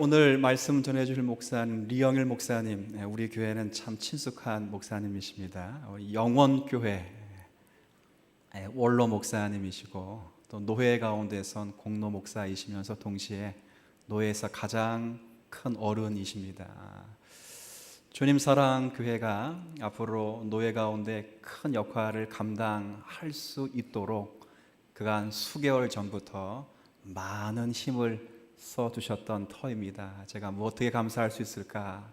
오늘 말씀 전해주실 목사님 리영일 목사님, 우리 교회는 참 친숙한 목사님이십니다. 영원교회 원로 목사님이시고 또 노회 가운데선 공로 목사이시면서 동시에 노회에서 가장 큰 어른이십니다. 주님 사랑 교회가 앞으로 노회 가운데 큰 역할을 감당할 수 있도록 그간 수개월 전부터 많은 힘을 써주셨던 터입니다. 제가 뭐 어떻게 감사할 수 있을까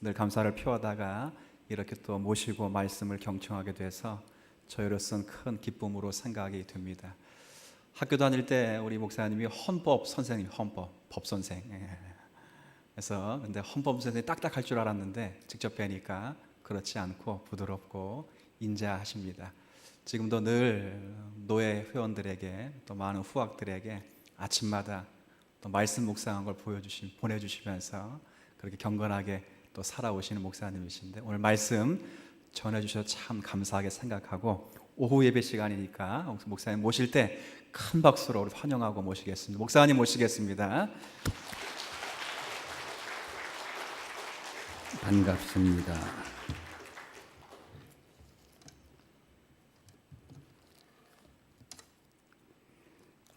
늘 감사를 표하다가 이렇게 또 모시고 말씀을 경청하게 돼서 저희로서는 큰 기쁨으로 생각이 됩니다. 학교 다닐 때 우리 목사님이 헌법 선생님, 헌법 선생. 그래서 근데 헌법 선생이 딱딱할 줄 알았는데 직접 뵈니까 그렇지 않고 부드럽고 인자하십니다. 지금도 늘 노예 회원들에게 또 많은 후학들에게 아침마다 또 말씀 묵상한 걸 보내주시면서 그렇게 경건하게 또 살아오시는 목사님이신데 오늘 말씀 전해주셔서 참 감사하게 생각하고 오후 예배 시간이니까 목사님 모실 때 큰 박수로 우리 환영하고 모시겠습니다. 목사님 모시겠습니다. 반갑습니다.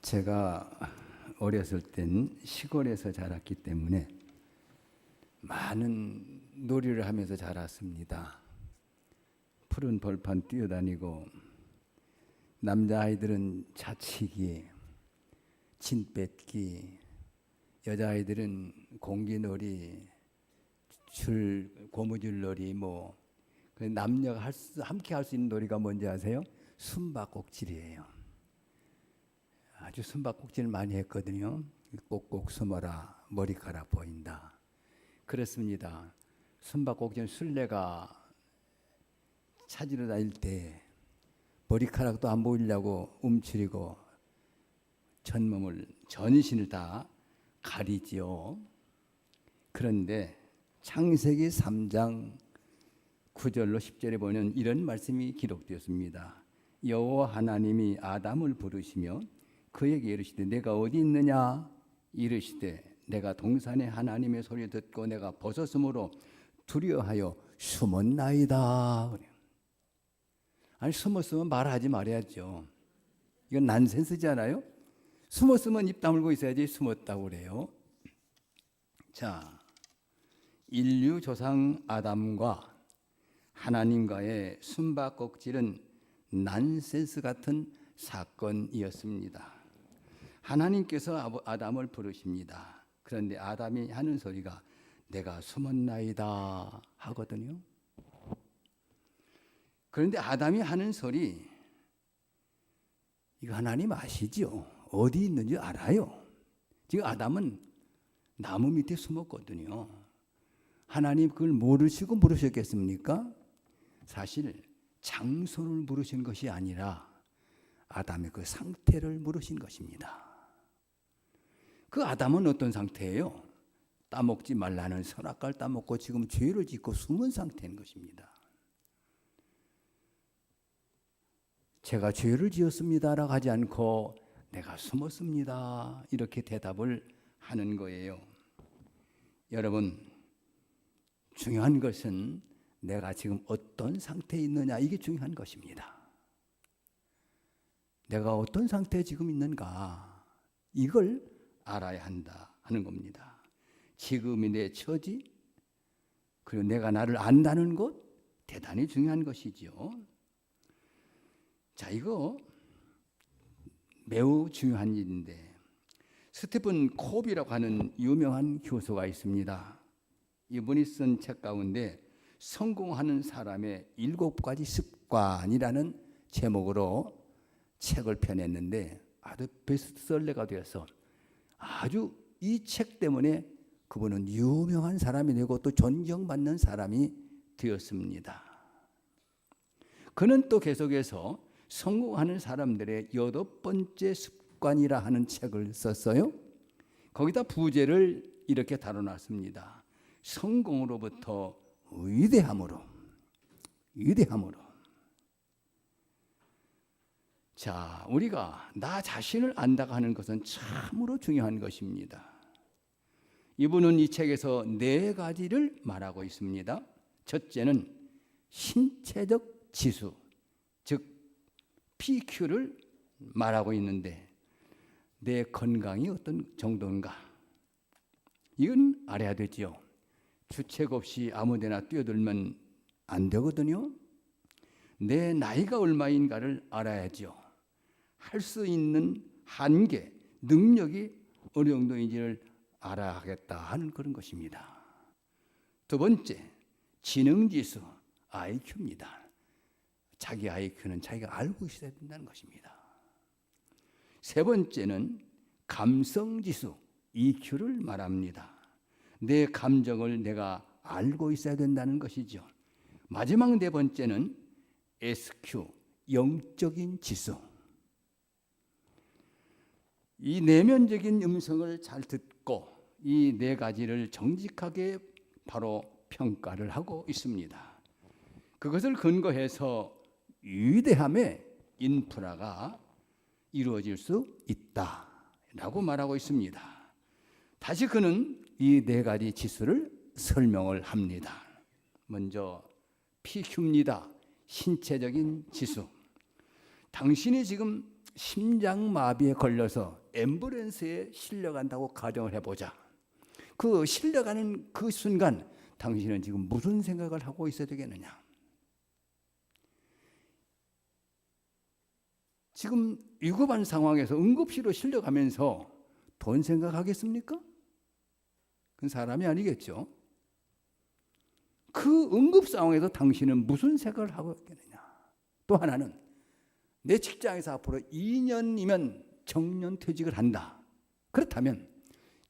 제가 어렸을 땐 시골에서 자랐기 때문에 많은 놀이를 하면서 자랐습니다. 푸른 벌판 뛰어다니고 남자아이들은 자치기, 진 뺏기, 여자아이들은 공기놀이, 고무줄놀이 남녀가 함께 할 수 있는 놀이가 뭔지 아세요? 숨바꼭질이에요. 아주 숨바꼭질 많이 했거든요. 꼭꼭 숨어라 머리카락 보인다. 그렇습니다. 숨바꼭질 술래가 찾으러 다닐 때 머리카락도 안 보이려고 움츠리고 전신을 다 가리지요. 그런데 창세기 3장 9절로 10절에 보면 이런 말씀이 기록되었습니다. 여호와 하나님이 아담을 부르시며 그에게 이르시되 내가 어디 있느냐 이르시되 내가 동산에 하나님의 소리를 듣고 내가 벗었으므로 두려워하여 숨었나이다. 아니 숨었으면 말하지 말아야죠. 이건 난센스지 않아요? 숨었으면 입 다물고 있어야지 숨었다고 그래요. 자, 인류 조상 아담과 하나님과의 숨바꼭질은 난센스 같은 사건이었습니다. 하나님께서 아담을 부르십니다. 그런데 아담이 하는 소리가 내가 숨었나이다 하거든요. 그런데 아담이 하는 소리 이거 하나님 아시죠? 어디 있는지 알아요. 지금 아담은 나무 밑에 숨었거든요. 하나님 그걸 모르시고 부르셨겠습니까? 사실 장소를 물으신 것이 아니라 아담의 그 상태를 물으신 것입니다. 그 아담은 어떤 상태예요? 따먹지 말라는 선악과를 따먹고 지금 죄를 짓고 숨은 상태인 것입니다. 제가 죄를 지었습니다라고 하지 않고 내가 숨었습니다 이렇게 대답을 하는 거예요. 여러분, 중요한 것은 내가 지금 어떤 상태에 있느냐 이게 중요한 것입니다. 내가 어떤 상태에 지금 있는가 이걸 알아야 한다 하는 겁니다. 지금이 내 처지 그리고 내가 나를 안다는 것 대단히 중요한 것이죠. 자, 이거 매우 중요한 일인데 스티븐 코비라고 하는 유명한 교수가 있습니다. 이분이 쓴 책 가운데 성공하는 사람의 7가지 습관이라는 제목으로 책을 펴냈는데 아주 베스트셀러가 되어서 아주 이 책 때문에 그분은 유명한 사람이 되고 또 존경받는 사람이 되었습니다. 그는 또 계속해서 성공하는 사람들의 8번째 습관이라 하는 책을 썼어요. 거기다 부제를 이렇게 다뤄놨습니다. 성공으로부터 위대함으로. 자, 우리가 나 자신을 안다고 하는 것은 참으로 중요한 것입니다. 이분은 이 책에서 네 가지를 말하고 있습니다. 첫째는 신체적 지수, 즉 PQ를 말하고 있는데 내 건강이 어떤 정도인가? 이건 알아야 되지요. 주책 없이 아무데나 뛰어들면 안 되거든요. 내 나이가 얼마인가를 알아야죠. 할 수 있는 한계, 능력이 어느 정도인지를 알아야 하겠다 하는 그런 것입니다. 두 번째, 지능지수, IQ입니다. 자기 IQ는 자기가 알고 있어야 된다는 것입니다. 세 번째는 감성지수, EQ를 말합니다. 내 감정을 내가 알고 있어야 된다는 것이죠. 마지막 네 번째는 SQ, 영적인 지수. 이 내면적인 음성을 잘 듣고 이 네 가지를 정직하게 바로 평가를 하고 있습니다. 그것을 근거해서 위대함의 인프라가 이루어질 수 있다라고 말하고 있습니다. 다시 그는 이 네 가지 지수를 설명을 합니다. 먼저 PQ입니다. 신체적인 지수. 당신이 지금 심장마비에 걸려서 앰뷸런스에 실려간다고 가정을 해보자. 그 실려가는 그 순간 당신은 지금 무슨 생각을 하고 있어야 되겠느냐? 지금 위급한 상황에서 응급실로 실려가면서 돈 생각하겠습니까? 그건 사람이 아니겠죠. 그 응급 상황에서 당신은 무슨 생각을 하고 있겠느냐? 또 하나는 내 직장에서 앞으로 2년이면 정년퇴직을 한다. 그렇다면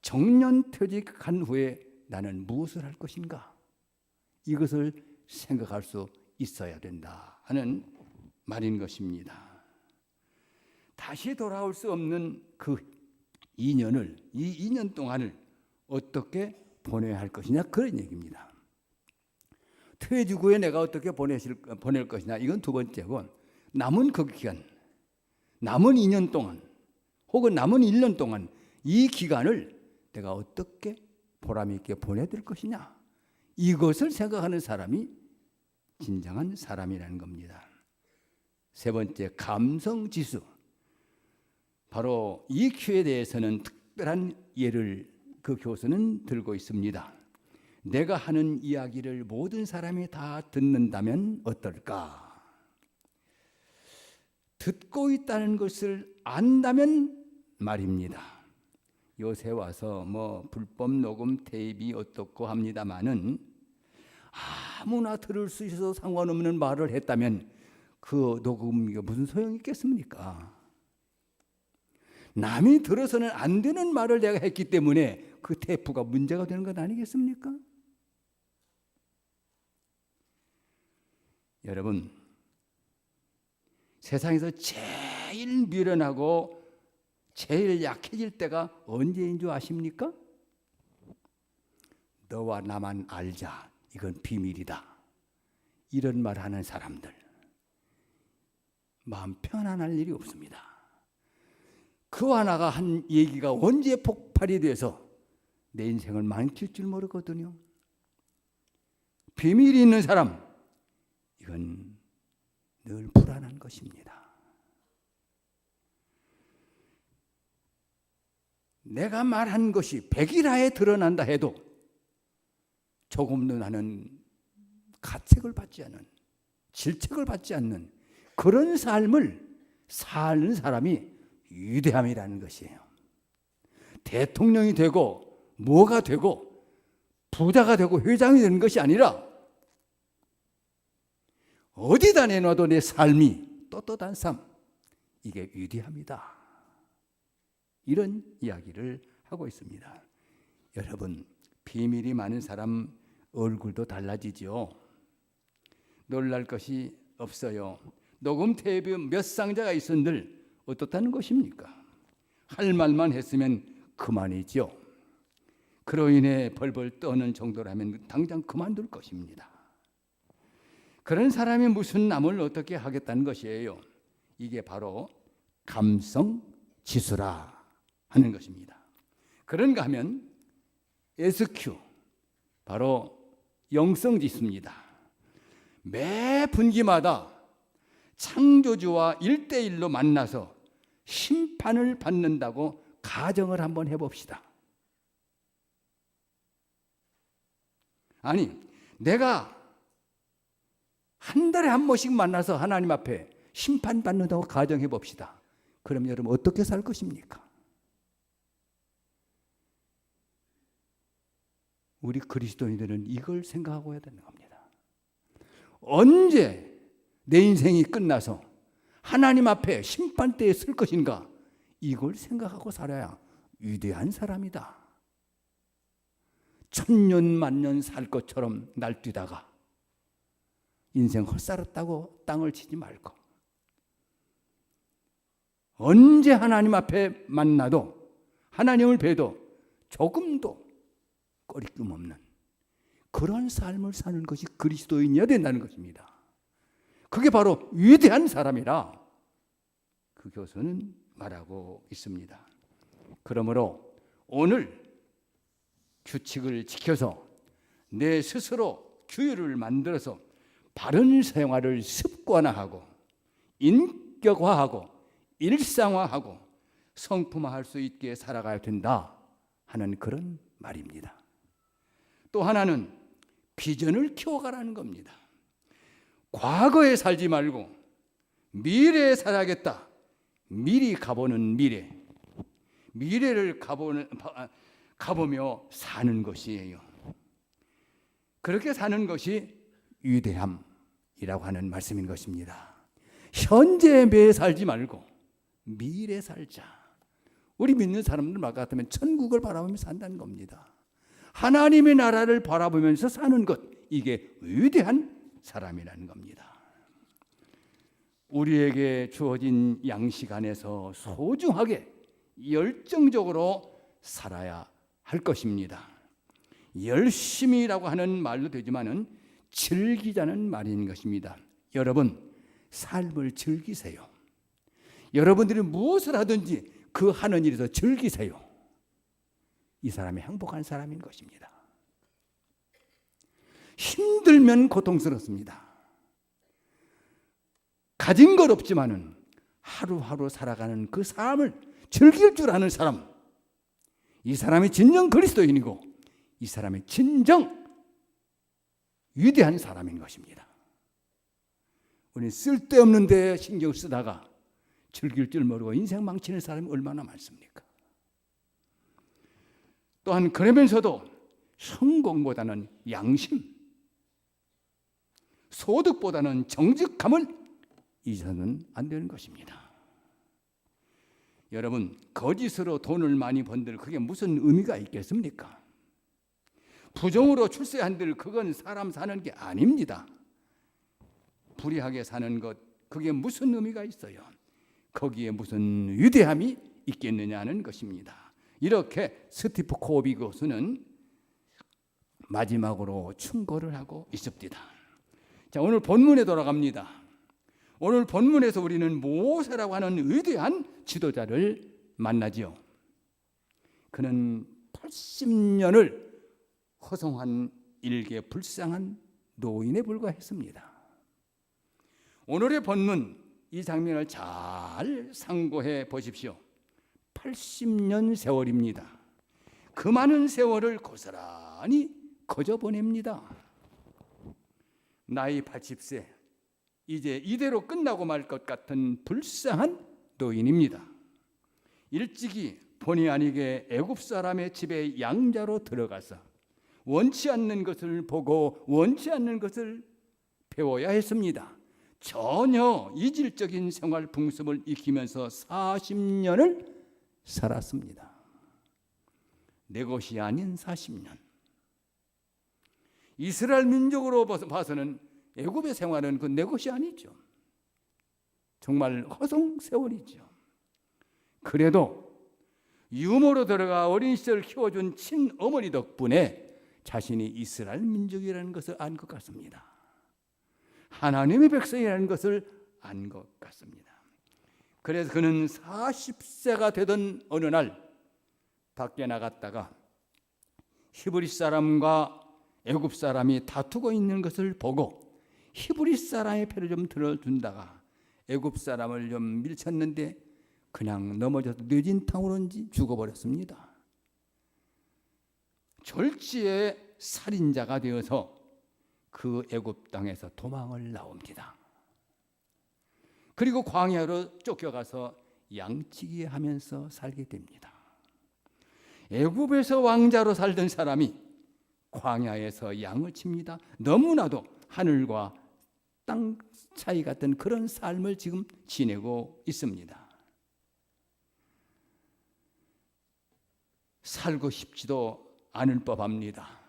정년퇴직한 후에 나는 무엇을 할 것인가? 이것을 생각할 수 있어야 된다 하는 말인 것입니다. 다시 돌아올 수 없는 그 2년을, 이 2년 동안을 어떻게 보내야 할 것이냐, 그런 얘기입니다. 퇴직 후에 내가 어떻게 보낼 것이냐, 이건 두 번째고, 남은 그 기간, 남은 2년 동안 혹은 남은 1년 동안 이 기간을 내가 어떻게 보람 있게 보내야 될 것이냐, 이것을 생각하는 사람이 진정한 사람이라는 겁니다. 세 번째, 감성지수. 바로 EQ에 대해서는 특별한 예를 그 교수는 들고 있습니다. 내가 하는 이야기를 모든 사람이 다 듣는다면 어떨까? 듣고 있다는 것을 안다면 말입니다. 요새 와서 뭐 불법 녹음 테이프가 어떻고 합니다마는 아무나 들을 수 있어서 상관없는 말을 했다면 그 녹음이 무슨 소용이 있겠습니까? 남이 들어서는 안 되는 말을 내가 했기 때문에 그 테이프가 문제가 되는 것 아니겠습니까? 여러분, 세상에서 제일 미련하고 제일 약해질 때가 언제인 줄 아십니까? 너와 나만 알자, 이건 비밀이다, 이런 말 하는 사람들 마음 편안할 일이 없습니다. 그와 나가 한 얘기가 언제 폭발이 돼서 내 인생을 망칠 줄 모르거든요. 비밀이 있는 사람, 이건 늘 불안한 것입니다. 내가 말한 것이 백일하에 드러난다 해도 조금도 나는 가책을 받지 않는, 질책을 받지 않는 그런 삶을 사는 사람이 위대함이라는 것이에요. 대통령이 되고 뭐가 되고 부자가 되고 회장이 되는 것이 아니라 어디다 내놔도 내 삶이 떳떳한 삶, 이게 위대합니다. 이런 이야기를 하고 있습니다. 여러분, 비밀이 많은 사람 얼굴도 달라지죠. 놀랄 것이 없어요. 녹음 테이프 몇 상자가 있은들 어떻다는 것입니까? 할 말만 했으면 그만이죠. 그로 인해 벌벌 떠는 정도라면 당장 그만둘 것입니다. 그런 사람이 무슨 남을 어떻게 하겠다는 것이에요. 이게 바로 감성 지수라 하는 것입니다. 그런가 하면 SQ, 바로 영성지수입니다. 매 분기마다 창조주와 1대1로 만나서 심판을 받는다고 가정을 한번 해봅시다. 아니, 내가 한 달에 한 번씩 만나서 하나님 앞에 심판받는다고 가정해봅시다. 그럼 여러분 어떻게 살 것입니까? 우리 그리스도인들은 이걸 생각하고 해야 되는 겁니다. 언제 내 인생이 끝나서 하나님 앞에 심판대에 설 것인가? 이걸 생각하고 살아야 위대한 사람이다. 천년 만년 살 것처럼 날뛰다가 인생 헛살았다고 땅을 치지 말고, 언제 하나님 앞에 만나도 하나님을 뵈도 조금도 꺼리낌 없는 그런 삶을 사는 것이 그리스도인이어야 된다는 것입니다. 그게 바로 위대한 사람이라 그 교수는 말하고 있습니다. 그러므로 오늘 규칙을 지켜서 내 스스로 규율을 만들어서 바른 생활을 습관화하고 인격화하고 일상화하고 성품화할 수 있게 살아가야 된다 하는 그런 말입니다. 또 하나는 비전을 키워가라는 겁니다. 과거에 살지 말고 미래에 살아야겠다. 미리 가보는 미래, 미래를 가보며 사는 것이에요. 그렇게 사는 것이 위대함이라고 하는 말씀인 것입니다. 현재에 매여 살지 말고 미래에 살자. 우리 믿는 사람들 말 같으면 천국을 바라보며 산다는 겁니다. 하나님의 나라를 바라보면서 사는 것, 이게 위대한 사람이라는 겁니다. 우리에게 주어진 양식 안에서 소중하게 열정적으로 살아야 할 것입니다. 열심히라고 하는 말도 되지만은 즐기자는 말인 것입니다. 여러분, 삶을 즐기세요. 여러분들이 무엇을 하든지 그 하는 일에서 즐기세요. 이 사람이 행복한 사람인 것입니다. 힘들면 고통스럽습니다. 가진 것 없지만은 하루하루 살아가는 그 삶을 즐길 줄 아는 사람, 이 사람이 진정 그리스도인이고 이 사람이 진정 위대한 사람인 것입니다. 우리 쓸데없는 데 신경 쓰다가 즐길 줄 모르고 인생 망치는 사람이 얼마나 많습니까? 또한 그러면서도 성공보다는 양심, 소득보다는 정직함을 잊어서는 안 되는 것입니다. 여러분, 거짓으로 돈을 많이 번들 그게 무슨 의미가 있겠습니까? 부정으로 출세한들 그건 사람 사는 게 아닙니다. 불의하게 사는 것, 그게 무슨 의미가 있어요? 거기에 무슨 위대함이 있겠느냐는 것입니다. 이렇게 스티브 코비 교수는 마지막으로 충고를 하고 있습니다. 자, 오늘 본문에 돌아갑니다. 오늘 본문에서 우리는 모세라고 하는 위대한 지도자를 만나지요. 그는 80년을 허송한 일개 불쌍한 노인에 불과했습니다. 오늘의 본문 이 장면을 잘 상고해 보십시오. 80년 세월입니다. 그 많은 세월을 고스란히 거저 보냅니다. 나이 80세, 이제 이대로 끝나고 말 것 같은 불쌍한 노인입니다. 일찍이 본의 아니게 애굽 사람의 집에 양자로 들어가서 원치 않는 것을 보고 원치 않는 것을 배워야 했습니다. 전혀 이질적인 생활 풍습을 익히면서 40년을 살았습니다. 내 것이 아닌 40년. 이스라엘 민족으로 봐서는 애굽의 생활은 그 내 것이 아니죠. 정말 허송 세월이죠. 그래도 유모로 들어가 어린 시절 키워준 친어머니 덕분에 자신이 이스라엘 민족이라는 것을 안 것 같습니다. 하나님의 백성이라는 것을 안 것 같습니다. 그래서 그는 40세가 되던 어느 날 밖에 나갔다가 히브리 사람과 애굽 사람이 다투고 있는 것을 보고 히브리 사람의 패를 좀 들어준다가 애굽 사람을 좀 밀쳤는데 그냥 넘어져서 뇌진탕으로인지 죽어버렸습니다. 졸지에 살인자가 되어서 그 애굽 땅에서 도망을 나옵니다. 그리고 광야로 쫓겨가서 양치기 하면서 살게 됩니다. 애굽에서 왕자로 살던 사람이 광야에서 양을 칩니다. 너무나도 하늘과 땅 차이 같은 그런 삶을 지금 지내고 있습니다. 살고 싶지도 않을 법합니다.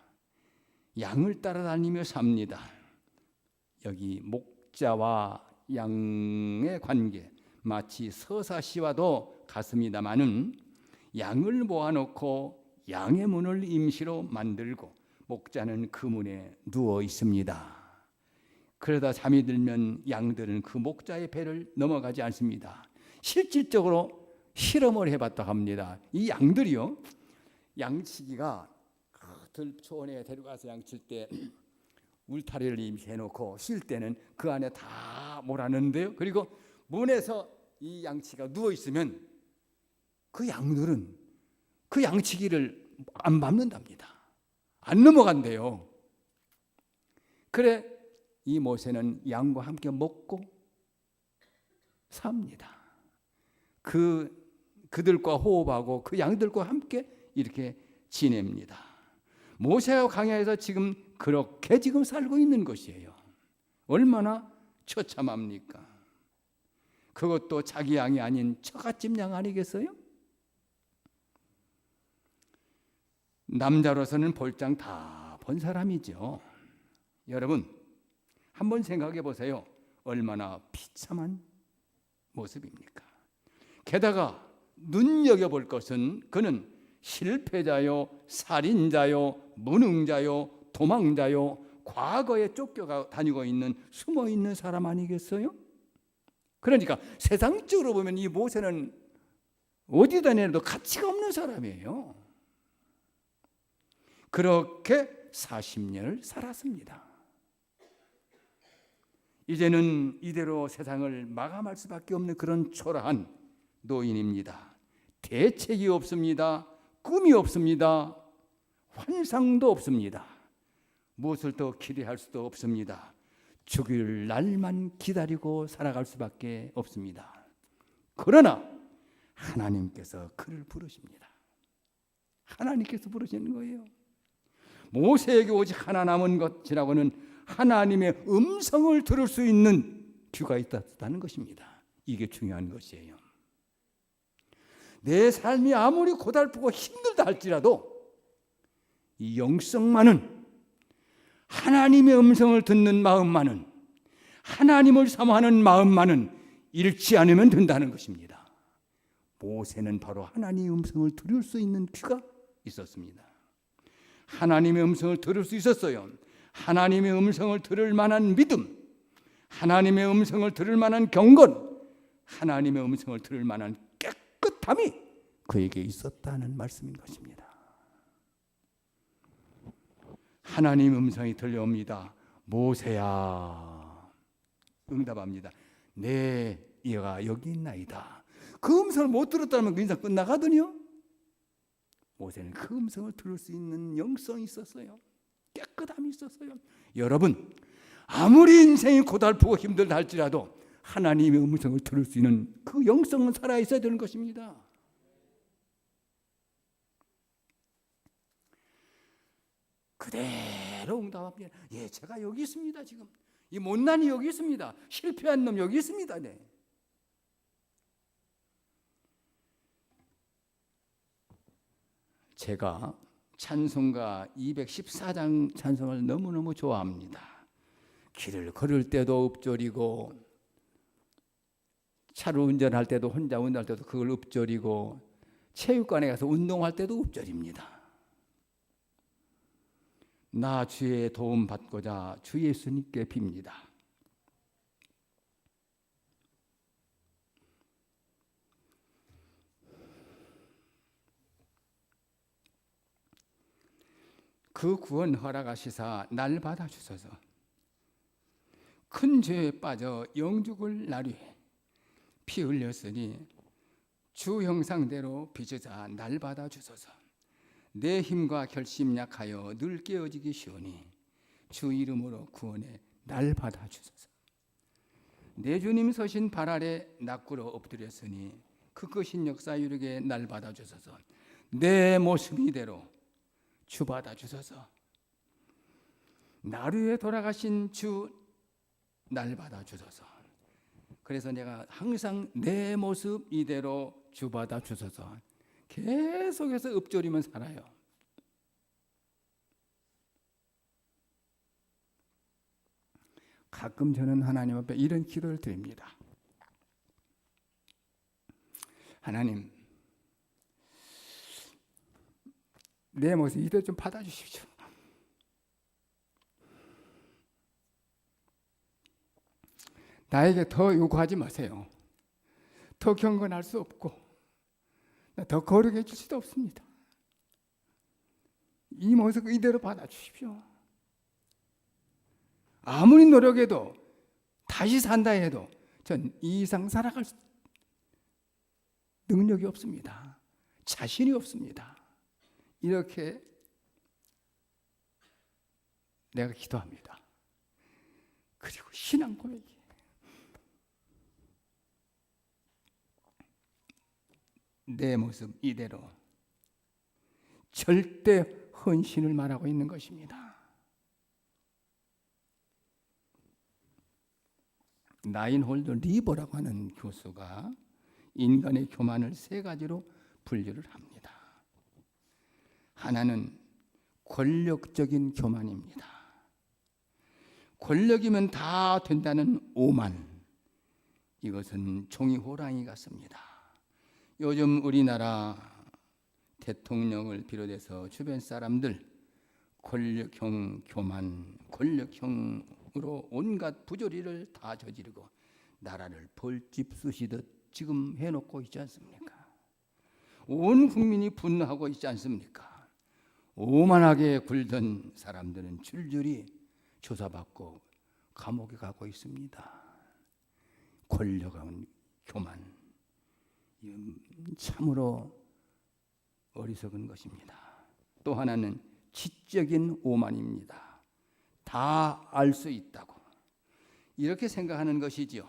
양을 따라다니며 삽니다. 여기 목자와 양의 관계 마치 서사시와도 같습니다마는 양을 모아놓고 양의 문을 임시로 만들고 목자는 그 문에 누워 있습니다. 그러다 잠이 들면 양들은 그 목자의 배를 넘어가지 않습니다. 실질적으로 실험을 해봤다고 합니다. 이 양들이요, 양치기가 들초원에 데려가서 양칠 때 울타리를 임시해놓고 쉴 때는 그 안에 다 몰아넣는데요. 그리고 문에서 이 양치기가 누워 있으면 그 양들은 그 양치기를 안 밟는답니다. 안 넘어간대요. 그래 이 모세는 양과 함께 먹고 삽니다. 그들과 호흡하고 그 양들과 함께 이렇게 지냅니다. 모세와 광야에서 지금 그렇게 지금 살고 있는 것이에요. 얼마나 처참합니까? 그것도 자기 양이 아닌 처갓집 양 아니겠어요? 남자로서는 볼장 다 본 사람이죠. 여러분 한번 생각해 보세요. 얼마나 비참한 모습입니까? 게다가 눈여겨볼 것은 그는 실패자요, 살인자요, 무능자요, 도망자요, 과거에 쫓겨가 다니고 있는 숨어 있는 사람 아니겠어요? 그러니까 세상적으로 보면 이 모세는 어디다 내도 가치가 없는 사람이에요. 그렇게 40년을 살았습니다. 이제는 이대로 세상을 마감할 수밖에 없는 그런 초라한 노인입니다. 대책이 없습니다. 꿈이 없습니다. 환상도 없습니다. 무엇을 더 기대할 수도 없습니다. 죽일 날만 기다리고 살아갈 수밖에 없습니다. 그러나 하나님께서 그를 부르십니다. 하나님께서 부르시는 거예요. 모세에게 오직 하나 남은 것이라고는 하나님의 음성을 들을 수 있는 귀가 있다는 것입니다. 이게 중요한 것이에요. 내 삶이 아무리 고달프고 힘들다 할지라도 이 영성만은, 하나님의 음성을 듣는 마음만은, 하나님을 사모하는 마음만은 잃지 않으면 된다는 것입니다. 모세는 바로 하나님의 음성을 들을 수 있는 귀가 있었습니다. 하나님의 음성을 들을 수 있었어요. 하나님의 음성을 들을 만한 믿음, 하나님의 음성을 들을 만한 경건, 하나님의 음성을 들을 만한 깨끗함이 그에게 있었다는 말씀인 것입니다. 하나님의 음성이 들려옵니다. 모세야. 응답합니다. 네, 얘가 여기 있나이다. 그 음성을 못 들었다면 그 인생 끝나가더니요. 모세는 그 음성을 들을 수 있는 영성이 있었어요. 깨끗함이 있었어요. 여러분, 아무리 인생이 고달프고 힘들다 할지라도 하나님의 음성을 들을 수 있는 그 영성은 살아있어야 되는 것입니다. 그대로 응답합니다. 예, 제가 여기 있습니다. 지금 이 못난이 여기 있습니다. 실패한 놈 여기 있습니다. 네. 제가 찬송가 214장 찬송을 너무너무 좋아합니다. 길을 걸을 때도 읊조리고 차로 운전할 때도 혼자 운전할 때도 그걸 읊조리고 체육관에 가서 운동할 때도 읊조립니다. 나 주의 도움 받고자 주 예수님께 빕니다. 그 구원 허락하시사 날 받아주소서. 큰 죄에 빠져 영죽을 나류에 피 흘렸으니 주 형상대로 빚으자 날 받아주소서. 내 힘과 결심 약하여 늘 깨어지기 쉬우니 주 이름으로 구원에 날 받아주소서. 내 주님 서신 발 아래 납구로 엎드렸으니 그 크신 역사 유력에 날 받아주소서. 내 모습 이대로 주 받아주소서. 나루에 돌아가신 주 날 받아주소서. 그래서 내가 항상 내 모습 이대로 주 받아주소서 계속해서 읊조리면 살아요. 가끔 저는 하나님 앞에 이런 기도를 드립니다. 하나님, 내 모습 이대로 좀 받아주십시오. 나에게 더 요구하지 마세요. 더 경건할 수 없고 더 거룩해 줄 수도 없습니다. 이 모습 이대로 받아주십시오. 아무리 노력해도 다시 산다 해도 전 이 이상 살아갈 능력이 없습니다. 자신이 없습니다. 이렇게 내가 기도합니다. 그리고 신앙 고백이 내 모습 이대로 절대 헌신을 말하고 있는 것입니다. 나인홀드 리버라고 하는 교수가 인간의 교만을 세 가지로 분류를 합니다. 하나는 권력적인 교만입니다. 권력이면 다 된다는 오만. 이것은 종이 호랑이 같습니다. 요즘 우리나라 대통령을 비롯해서 주변 사람들 권력형 교만, 권력형으로 온갖 부조리를 다 저지르고 나라를 벌집 쑤시듯 지금 해놓고 있지 않습니까? 온 국민이 분노하고 있지 않습니까? 오만하게 굴던 사람들은 줄줄이 조사받고 감옥에 가고 있습니다. 권력은 교만, 참으로 어리석은 것입니다. 또 하나는 지적인 오만입니다. 다 알 수 있다고 이렇게 생각하는 것이지요.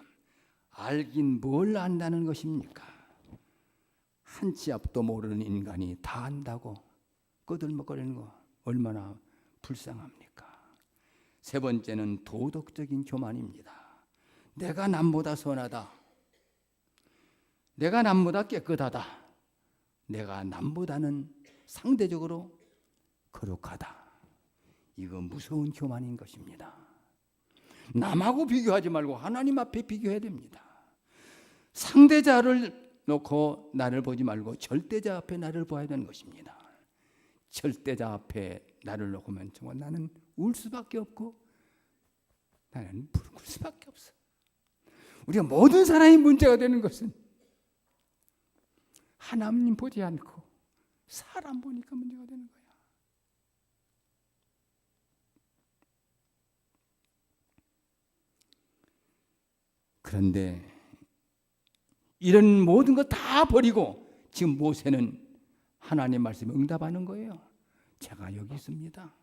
알긴 뭘 안다는 것입니까? 한 치 앞도 모르는 인간이 다 안다고 꺼들먹거리는 거 얼마나 불쌍합니까? 세 번째는 도덕적인 교만입니다. 내가 남보다 선하다. 내가 남보다 깨끗하다. 내가 남보다는 상대적으로 거룩하다. 이거 무서운 교만인 것입니다. 남하고 비교하지 말고 하나님 앞에 비교해야 됩니다. 상대자를 놓고 나를 보지 말고 절대자 앞에 나를 봐야 되는 것입니다. 절대자 앞에 나를 놓고면 정말 나는 울 수밖에 없고 나는 부를 수밖에 없어. 우리가 모든 사람이 문제가 되는 것은 하나님 보지 않고 사람 보니까 문제가 되는 거야. 그런데 이런 모든 거 다 버리고 지금 모세는 하나님 말씀에 응답하는 거예요. 제가 여기 있습니다.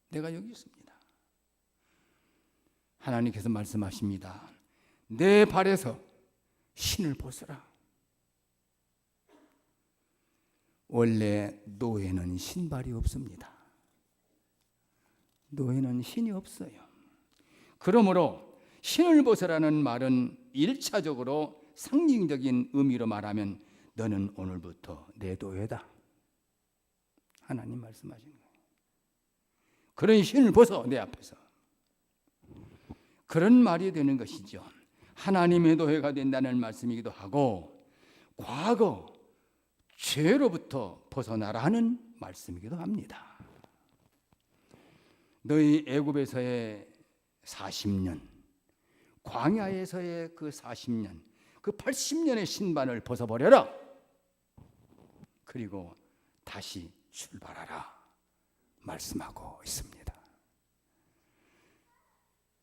내가 여기 있습니다. 하나님께서 말씀하십니다. 내 발에서 신을 벗으라. 원래 노예는 신발이 없습니다. 노예는 신이 없어요. 그러므로 신을 벗으라는 말은 1차적으로 상징적인 의미로 말하면 너는 오늘부터 내 노예다. 하나님 말씀하시는 거예요. 그런 신을 벗어 내 앞에서. 그런 말이 되는 것이죠. 하나님의 노예가 된다는 말씀이기도 하고 과거 죄로부터 벗어나라는 말씀이기도 합니다. 너희 애굽에서의 40년, 광야에서의 그 40년, 그 80년의 신반을 벗어버려라. 그리고 다시 출발하라 말씀하고 있습니다.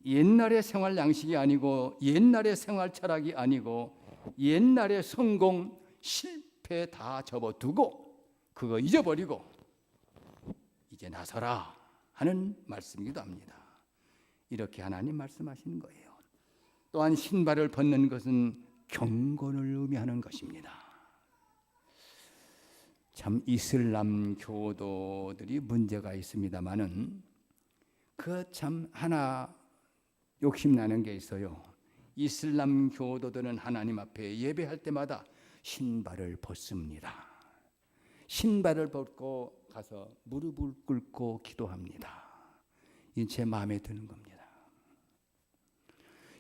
옛날의 생활 양식이 아니고 옛날의 생활 철학이 아니고 옛날의 성공, 실패 다 접어두고 그거 잊어버리고 이제 나서라 하는 말씀이기도 합니다. 이렇게 하나님 말씀하시는 거예요. 또한 신발을 벗는 것은 경건을 의미하는 것입니다. 참 이슬람 교도들이 문제가 있습니다만은 그 참 하나 욕심나는 게 있어요. 이슬람 교도들은 하나님 앞에 예배할 때마다 신발을 벗습니다. 신발을 벗고 가서 무릎을 꿇고 기도합니다. 이 제 마음에 드는 겁니다.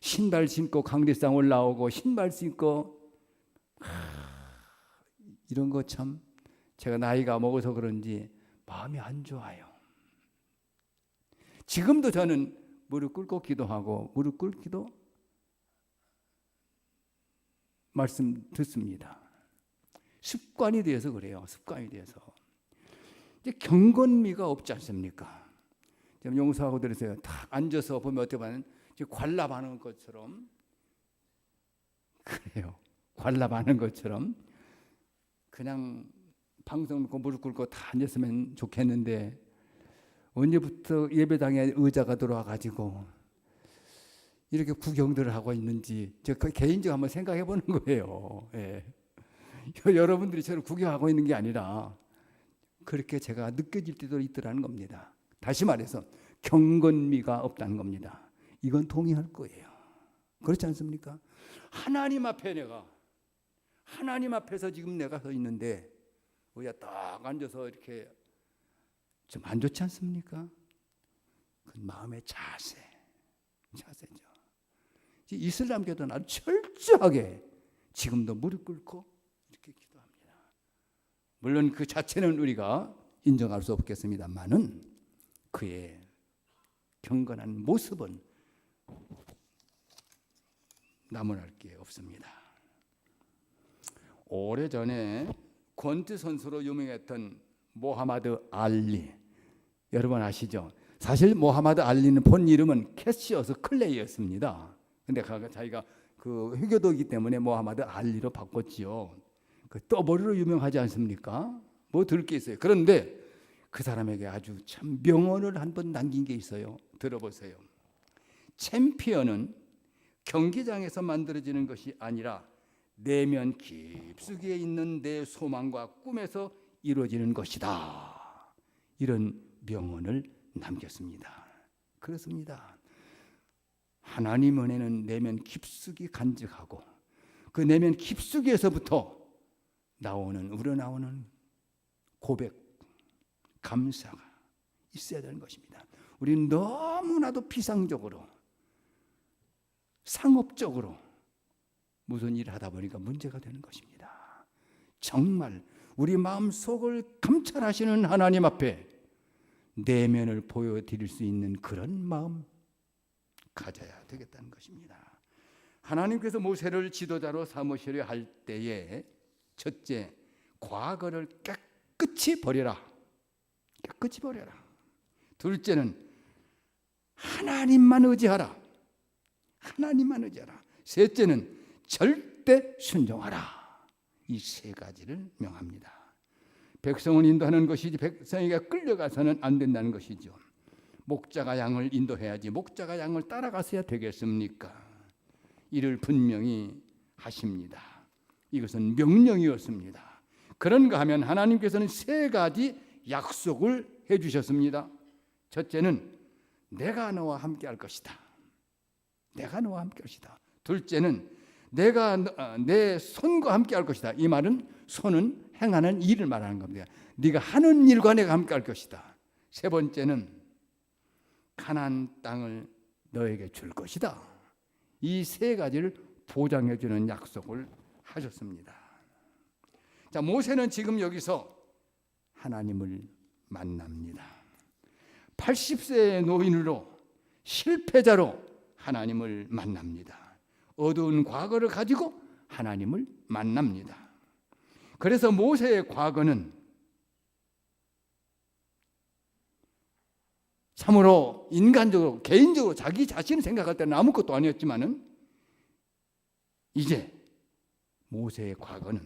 신발 신고 강대상 올라오고 신발 신고 이런 거 참 제가 나이가 먹어서 그런지 마음이 안 좋아요. 지금도 저는 무릎 꿇고 기도하고 무릎 꿇기도 말씀 듣습니다. 습관이 되어서 그래요. 습관이 되어서. 이제 경건미가 없지 않습니까? 지금 용서하고 들으세요. 딱 앉아서 보면 어떻게 보면 관람하는 것처럼 그래요. 관람하는 것처럼 그냥 방송 놓고 무릎 꿇고 다 앉았으면 좋겠는데 언제부터 예배당에 의자가 들어와가지고 이렇게 구경들을 하고 있는지 제가 개인적으로 한번 생각해 보는 거예요. 예. 여러분들이 저를 구경하고 있는 게 아니라 그렇게 제가 느껴질 때도 있더라는 겁니다. 다시 말해서 경건미가 없다는 겁니다. 이건 동의할 거예요. 그렇지 않습니까? 하나님 앞에 하나님 앞에서 지금 내가 서 있는데 우리가 딱 앉아서 이렇게 좀 안 좋지 않습니까? 그 마음의 자세죠. 이슬람교도는 아주 철저하게 지금도 무릎 꿇고 이렇게 기도합니다. 물론 그 자체는 우리가 인정할 수 없겠습니다만은 그의 경건한 모습은 나무랄 게 없습니다. 오래전에 권투 선수로 유명했던 모하마드 알리, 여러분 아시죠? 사실 모하마드 알리는 본 이름은 캐시어스 클레이였습니다. 근데 자기가 그 회교도이기 때문에 모하마드 알리로 바꿨지요. 그 떠머리로 유명하지 않습니까? 뭐 들을 게 있어요. 그런데 그 사람에게 아주 참 명언을 한 번 남긴 게 있어요. 들어보세요. 챔피언은 경기장에서 만들어지는 것이 아니라 내면 깊숙이에 있는 내 소망과 꿈에서 이루어지는 것이다. 이런 명언을 남겼습니다. 그렇습니다. 하나님 은혜는 내면 깊숙이 간직하고 그 내면 깊숙이에서부터 우러나오는 고백, 감사가 있어야 되는 것입니다. 우리는 너무나도 피상적으로 상업적으로 무슨 일을 하다 보니까 문제가 되는 것입니다. 정말 우리 마음속을 감찰하시는 하나님 앞에 내면을 보여드릴 수 있는 그런 마음 가져야 되겠다는 것입니다. 하나님께서 모세를 지도자로 삼으시려 할 때에 첫째, 과거를 깨끗이 버려라. 깨끗이 버려라. 둘째는 하나님만 의지하라. 하나님만 의지하라. 셋째는 절대 순종하라. 이 세 가지를 명합니다. 백성을 인도하는 것이지 백성에게 끌려가서는 안 된다는 것이죠. 목자가 양을 인도해야지 목자가 양을 따라가서야 되겠습니까? 이를 분명히 하십니다. 이것은 명령이었습니다. 그런가 하면 하나님께서는 세 가지 약속을 해주셨습니다. 첫째는 내가 너와 함께 할 것이다. 내가 너와 함께 할 것이다. 둘째는 내가 내 손과 함께 할 것이다. 이 말은 손은 행하는 일을 말하는 겁니다. 네가 하는 일과 내가 함께 할 것이다. 세 번째는 가나안 땅을 너에게 줄 것이다. 이 세 가지를 보장해 주는 약속을 하셨습니다. 자, 모세는 지금 여기서 하나님을 만납니다. 80세의 노인으로 실패자로 하나님을 만납니다. 어두운 과거를 가지고 하나님을 만납니다. 그래서 모세의 과거는 참으로 인간적으로 개인적으로 자기 자신을 생각할 때는 아무것도 아니었지만은 이제 모세의 과거는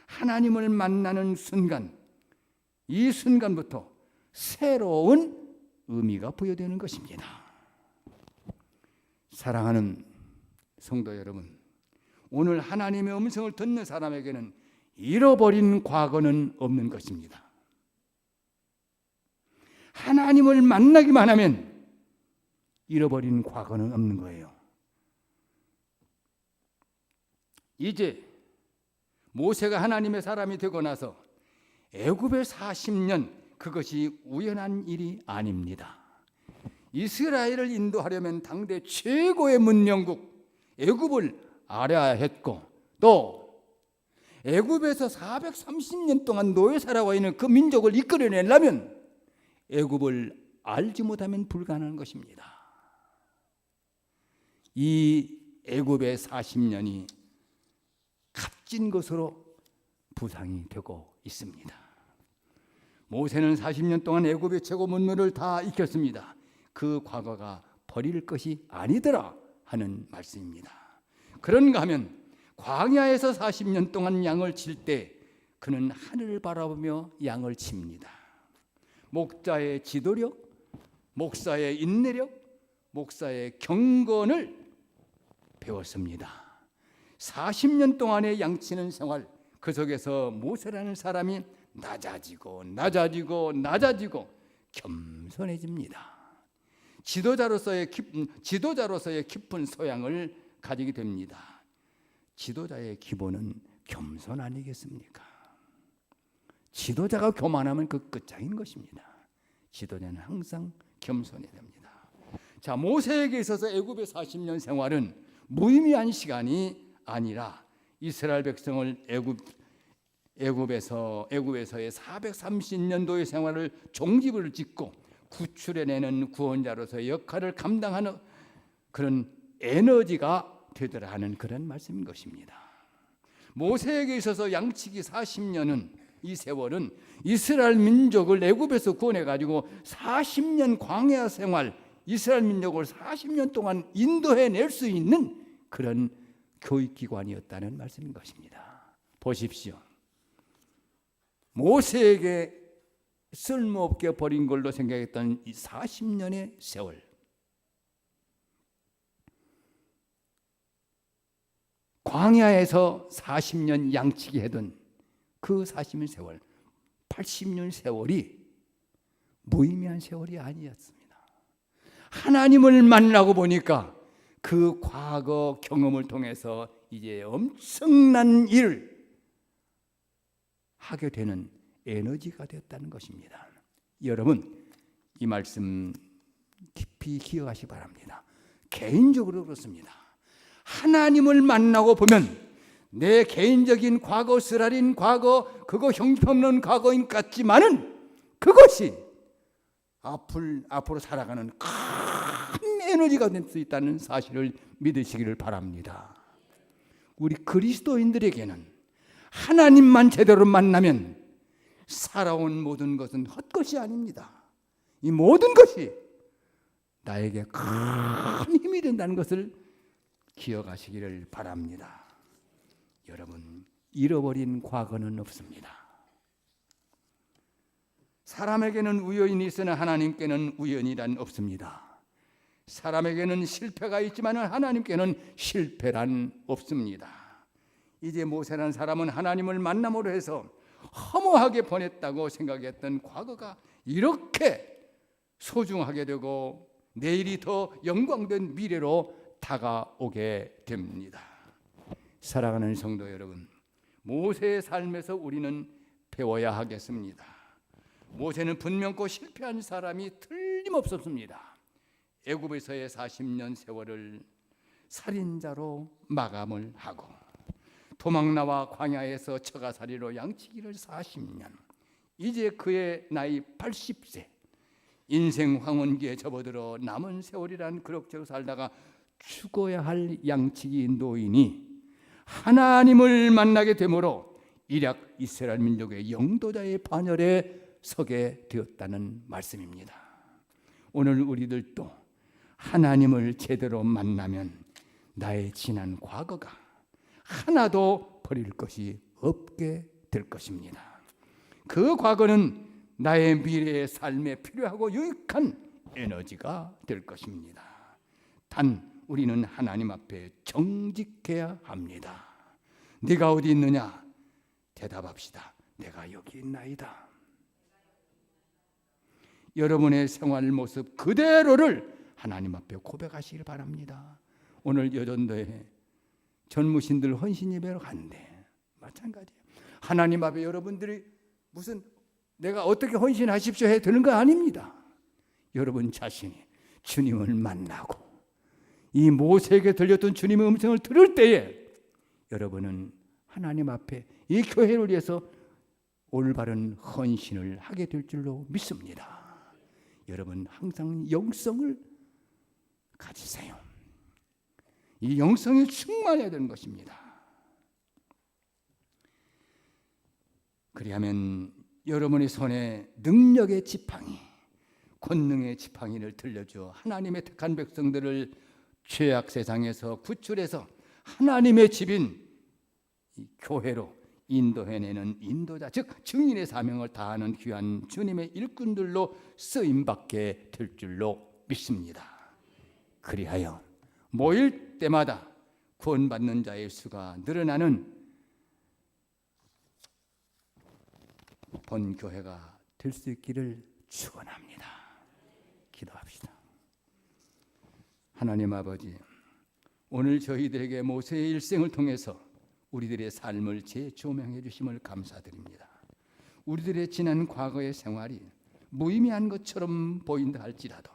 하나님을 만나는 순간, 이 순간부터 새로운 의미가 부여되는 것입니다. 사랑하는 성도 여러분, 오늘 하나님의 음성을 듣는 사람에게는 잃어버린 과거는 없는 것입니다. 하나님을 만나기만 하면 잃어버린 과거는 없는 거예요. 이제 모세가 하나님의 사람이 되고 나서 애굽에 40년, 그것이 우연한 일이 아닙니다. 이스라엘을 인도하려면 당대 최고의 문명국 애굽을 알아야 했고, 또 애굽에서 430년 동안 노예 살아와 있는 그 민족을 이끌어내려면 애굽을 알지 못하면 불가능한 것입니다. 이 애굽의 40년이 값진 것으로 부상이 되고 있습니다. 모세는 40년 동안 애굽의 최고 문물을 다 익혔습니다. 그 과거가 버릴 것이 아니더라 하는 말씀입니다. 그런가 하면 광야에서 40년 동안 양을 칠 때 그는 하늘을 바라보며 양을 칩니다. 목자의 지도력, 목사의 인내력, 목사의 경건을 배웠습니다. 40년 동안의 양치는 생활, 그 속에서 모세라는 사람이 낮아지고 겸손해집니다. 지도자로서의 깊은 소양을 가지게 됩니다. 지도자의 기본은 겸손 아니겠습니까? 지도자가 교만하면 그 끝장인 것입니다. 지도자는 항상 겸손해야 됩니다. 자, 모세에게 있어서 애굽의 40년 생활은 무의미한 시간이 아니라 이스라엘 백성을 애굽에서의 430년도의 생활을 종집을 짓고 구출해내는 구원자로서의 역할을 감당하는 그런 에너지가 되더라 하는 그런 말씀인 것입니다. 모세에게 있어서 양치기 40년은, 이 세월은 이스라엘 민족을 애굽에서 구원해가지고 40년 광야 생활, 이스라엘 민족을 40년 동안 인도해낼 수 있는 그런 교육기관이었다는 말씀인 것입니다. 보십시오. 모세에게 쓸모없게 버린 걸로 생각했던 이 40년의 세월, 광야에서 40년 양치기 하던 그 40년 세월, 80년 세월이 무의미한 세월이 아니었습니다. 하나님을 만나고 보니까 그 과거 경험을 통해서 이제 엄청난 일을 하게 되는 에너지가 됐다는 것입니다. 여러분, 이 말씀 깊이 기억하시기 바랍니다. 개인적으로 그렇습니다. 하나님을 만나고 보면 내 개인적인 과거, 쓰라린 과거, 그거 형편없는 과거인 같지만은 그것이 앞으로 살아가는 큰 에너지가 될 수 있다는 사실을 믿으시기를 바랍니다. 우리 그리스도인들에게는 하나님만 제대로 만나면 살아온 모든 것은 헛것이 아닙니다. 이 모든 것이 나에게 큰 힘이 된다는 것을 기억하시기를 바랍니다. 여러분, 잃어버린 과거는 없습니다. 사람에게는 우연이 있으나 하나님께는 우연이란 없습니다. 사람에게는 실패가 있지만 하나님께는 실패란 없습니다. 이제 모세라는 사람은 하나님을 만남으로 해서 허무하게 보냈다고 생각했던 과거가 이렇게 소중하게 되고 내일이 더 영광된 미래로 다가오게 됩니다. 사랑하는 성도 여러분, 모세의 삶에서 우리는 배워야 하겠습니다. 모세는 분명코 실패한 사람이 틀림없었습니다. 애굽에서의 40년 세월을 살인자로 마감을 하고 도망나와 광야에서 처가살이로 양치기를 40년, 이제 그의 나이 80세, 인생 황혼기에 접어들어 남은 세월이란 그럭저럭 살다가 죽어야 할 양치기 노인이 하나님을 만나게 되므로 일약 이스라엘 민족의 영도자의 반열에 서게 되었다는 말씀입니다. 오늘 우리들도 하나님을 제대로 만나면 나의 지난 과거가 하나도 버릴 것이 없게 될 것입니다. 그 과거는 나의 미래의 삶에 필요하고 유익한 에너지가 될 것입니다. 단 우리는 하나님 앞에 정직해야 합니다. 네가 어디 있느냐? 대답합시다. 내가 여기 있나이다. 여러분의 생활 모습 그대로를 하나님 앞에 고백하시길 바랍니다. 오늘 여전도에 전무신들 헌신 예배로 갔는데 마찬가지예요. 하나님 앞에 여러분들이 무슨 내가 어떻게 헌신하십시오 해 드는 거 아닙니다. 여러분 자신이 주님을 만나고 이 모세에게 들렸던 주님의 음성을 들을 때에 여러분은 하나님 앞에 이 교회를 위해서 올바른 헌신을 하게 될 줄로 믿습니다. 여러분 항상 영성을 가지세요. 이 영성이 충만해야 되는 것입니다. 그리하면 여러분의 손에 능력의 지팡이, 권능의 지팡이를 들려줘 하나님의 택한 백성들을 죄악 세상에서 구출해서 하나님의 집인 이 교회로 인도해내는 인도자, 즉 증인의 사명을 다하는 귀한 주님의 일꾼들로 쓰임받게 될 줄로 믿습니다. 그리하여 모일 때마다 구원받는 자의 수가 늘어나는 본교회가 될 수 있기를 축원합니다. 기도합시다. 하나님 아버지, 오늘 저희들에게 모세의 일생을 통해서 우리들의 삶을 재조명해 주심을 감사드립니다. 우리들의 지난 과거의 생활이 무의미한 것처럼 보인다 할지라도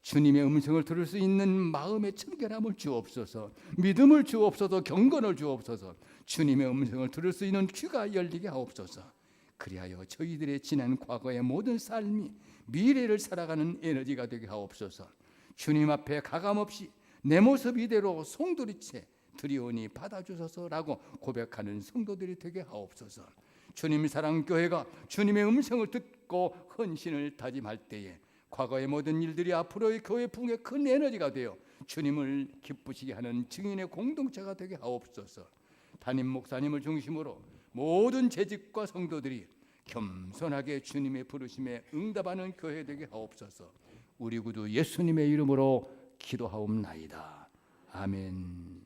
주님의 음성을 들을 수 있는 마음의 청결함을 주옵소서, 믿음을 주옵소서, 경건을 주옵소서, 주님의 음성을 들을 수 있는 귀가 열리게 하옵소서. 그리하여 저희들의 지난 과거의 모든 삶이 미래를 살아가는 에너지가 되게 하옵소서. 주님 앞에 가감없이 내 모습 이대로 송두리째 드리오니 받아주소서라고 고백하는 성도들이 되게 하옵소서. 주님 사랑교회가 주님의 음성을 듣고 헌신을 다짐할 때에 과거의 모든 일들이 앞으로의 교회 부흥의 큰 에너지가 되어 주님을 기쁘시게 하는 증인의 공동체가 되게 하옵소서. 담임 목사님을 중심으로 모든 재직과 성도들이 겸손하게 주님의 부르심에 응답하는 교회 되게 하옵소서. 우리 구주 예수님의 이름으로 기도하옵나이다. 아멘.